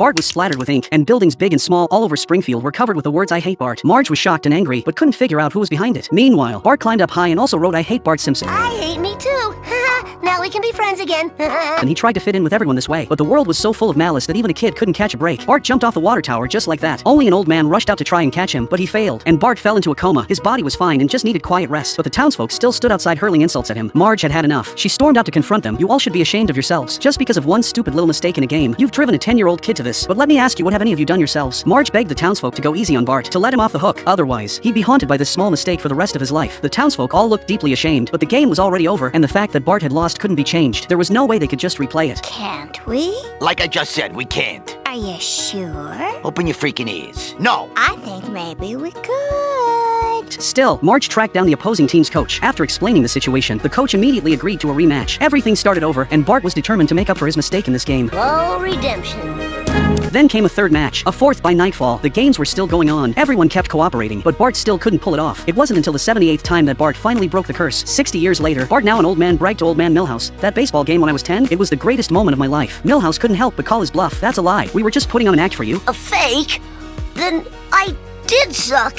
Bart was splattered with ink, and buildings big and small all over Springfield were covered with the words "I hate Bart." Marge was shocked and angry, but couldn't figure out who was behind it. Meanwhile, Bart climbed up high and also wrote "I hate Bart Simpson." I hate me too. Now we can be friends again. And he tried to fit in with everyone this way, but the world was so full of malice that even a kid couldn't catch a break. Bart jumped off the water tower just like that. Only an old man rushed out to try and catch him, but he failed, and Bart fell into a coma. His body was fine and just needed quiet rest, but the townsfolk still stood outside hurling insults at him. Marge had had enough. She stormed out to confront them. "You all should be ashamed of yourselves. Just because of one stupid little mistake in a game, you've driven a 10-year-old kid to this. But let me ask you, what have any of you done yourselves?" Marge begged the townsfolk to go easy on Bart, to let him off the hook. Otherwise, he'd be haunted by this small mistake for the rest of his life. The townsfolk all looked deeply ashamed, but the game was already over, and the fact that Bart had lost couldn't be changed. There was no way they could just replay it. Can't we? Like I just said, we can't. Are you sure? Open your freaking ears. No! I think maybe we could. Still, Marge tracked down the opposing team's coach. After explaining the situation, the coach immediately agreed to a rematch. Everything started over, and Bart was determined to make up for his mistake in this game. Oh, redemption. Then came a third match, a fourth by nightfall. The games were still going on. Everyone kept cooperating, but Bart still couldn't pull it off. It wasn't until the 78th time that Bart finally broke the curse. 60 years later, Bart, now an old man, bragged to Old Man Milhouse, "That baseball game when I was 10, it was the greatest moment of my life." Milhouse couldn't help but call his bluff. "That's a lie. We were just putting on an act for you." A fake? Then I did suck.